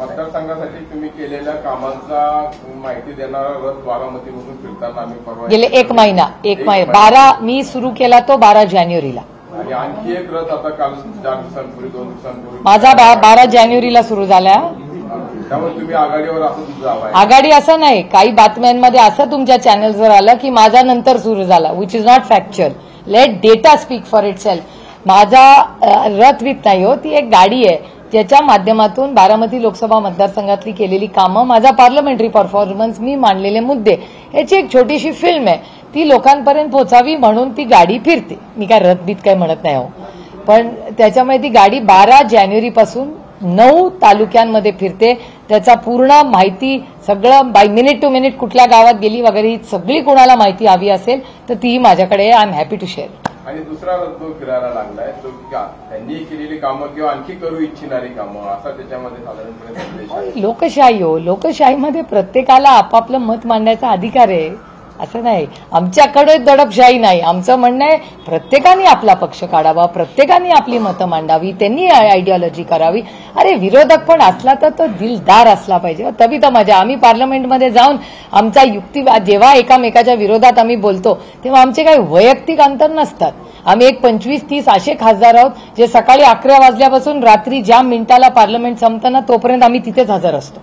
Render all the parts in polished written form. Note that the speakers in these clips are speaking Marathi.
मतदारसंघासाठी तुम्ही केलेल्या कामांचा माहिती देणारा रथ बारामतीमधून फिरताना आम्ही परवा गेले एक महिना 12 मी सुरू केला तो 12 जानेवारीला आणि आणखी एक रथ आता काल 4 दिवसांपूर्वी 2 दिवसांपूर्वी माझा 12 जानेवारीला सुरू झाला। त्यामुळे तुम्ही आघाडीवर असं जावा आघाडी असं नाही, काही बातम्यांमध्ये असं तुमच्या चॅनल्सवर आलं की माझा नंतर सुरू झाला, which is not factual. Let data speak for itself. माझा रथ विथ नाही हो, ती एक गाडी आहे ज्याच्या माध्यमातून बारामती लोकसभा मतदारसंघातली केलेली कामं, माझा पार्लमेंटरी परफॉर्मन्स, मी मांडलेले मुद्दे याची एक छोटीशी फिल्म आहे, ती लोकांपर्यंत पोहोचावी म्हणून ती गाडी फिरते। मी काय रथबीत काय म्हणत नाही हो, पण त्याच्यामुळे ती गाडी 12 जानेवारीपासून 9 तालुक्यांमध्ये फिरते। त्याचा पूर्ण माहिती सगळं बाय मिनिट टू मिनिट कुठल्या गावात गेली वगैरे ही सगळी कोणाला माहिती हवी असेल तर ती माझ्याकडे I am happy to share. आणि दुसरा जो फिरायला लागलाय तो त्यांनी केलेली कामं किंवा आणखी करू इच्छिणारी कामं असा त्याच्यामध्ये साधारणपणे लोकशाही हो, लोकशाहीमध्ये प्रत्येकाला आपापलं मत मांडण्याचा अधिकार आहे, असं नाही। आमच्याकडे दडपशाही नाही, आमचं म्हणणं आहे प्रत्येकाने आपला पक्ष काढावा, प्रत्येकाने आपली मतं मांडावी, त्यांनी आयडिओलॉजी करावी। अरे विरोधक पण असला तर तो दिलदार असला पाहिजे, तभी तर मजा। आम्ही पार्लमेंटमध्ये जाऊन आमचा युक्तिवाद जेव्हा एकामेकाच्या विरोधात आम्ही बोलतो तेव्हा आमचे काही वैयक्तिक अंतर नसतात। आम्ही एक 25-30 असे खासदार आहोत जे सकाळी 11 वाजल्यापासून रात्री ज्या मिनिटाला पार्लमेंट संपताना तोपर्यंत आम्ही तिथेच हजर असतो।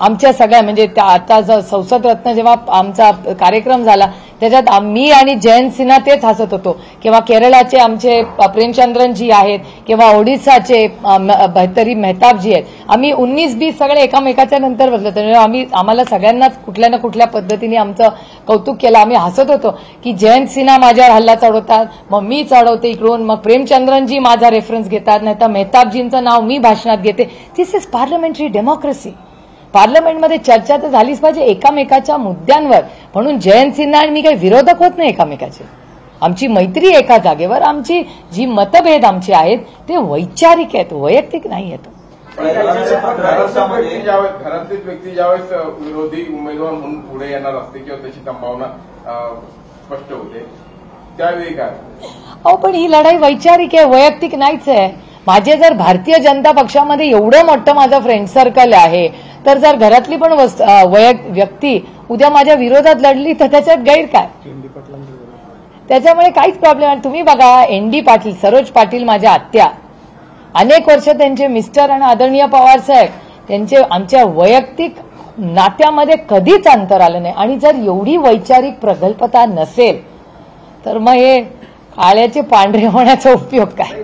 आमच्या सगळ्या म्हणजे आता संसद रत्न जेव्हा आमचा कार्यक्रम झाला त्याच्यात मी आणि जयंत सिन्हा तेच हसत होतो, किंवा केरळाचे आमचे प्रेमचंद्रनजी आहेत, किंवा ओडिसाचे भैतरी मेहताबजी आहेत, आम्ही 19-20 सगळे एकामेकाच्या नंतर बसलो। त्यामुळे आम्हाला सगळ्यांनाच कुठल्या ना कुठल्या पद्धतीने आमचं कौतुक केलं। आम्ही हसत होतो की जयंत सिन्हा माझ्यावर हल्ला चढवतात, मग मी चढवते इकडून, मग प्रेमचंद्रनजी माझा रेफरन्स घेतात, नाही तर मेहताबजींचं नाव मी भाषणात घेते। दिस इज पार्लमेंटरी डेमोक्रेसी। पार्लमेंटमध्ये चर्चा तर झालीच पाहिजे एकामेकाच्या मुद्द्यांवर, म्हणून जयंत सिन्हा आणि मी काही विरोधक होत नाही एकामेकाचे। आमची मैत्री एका जागेवर, आमची जी मतभेद आमचे आहेत ते वैचारिक आहेत, वैयक्तिक नाही आहेत। घरातलीच व्यक्ती ज्यावेळेस विरोधी उमेदवार म्हणून पुढे येणार असते किंवा त्याची संभावना स्पष्ट होते त्यावेळी काय? अहो पण ही लढाई वैचारिक आहे, वैयक्तिक नाहीच आहे। माझे जर भारतीय जनता पक्षामध्ये एवढं मोठं माझं फ्रेंड सर्कल आहे, तर जर घरातली पण व्यक्ती उद्या माझ्या विरोधात लढली तर त्याच्यात गैर काय? त्याच्यामुळे काहीच प्रॉब्लेम नाही। तुम्ही बघा एनडी पाटील, सरोज पाटील माझ्या आत्या, अनेक वर्ष त्यांचे मिस्टर आणि आदरणीय पवार साहेब, त्यांचे आमच्या वैयक्तिक नात्यामध्ये कधीच अंतर आलं नाही। आणि जर एवढी वैचारिक प्रगल्भता नसेल तर मग हे काळ्याचे पांढरे होण्याचा उपयोग काय?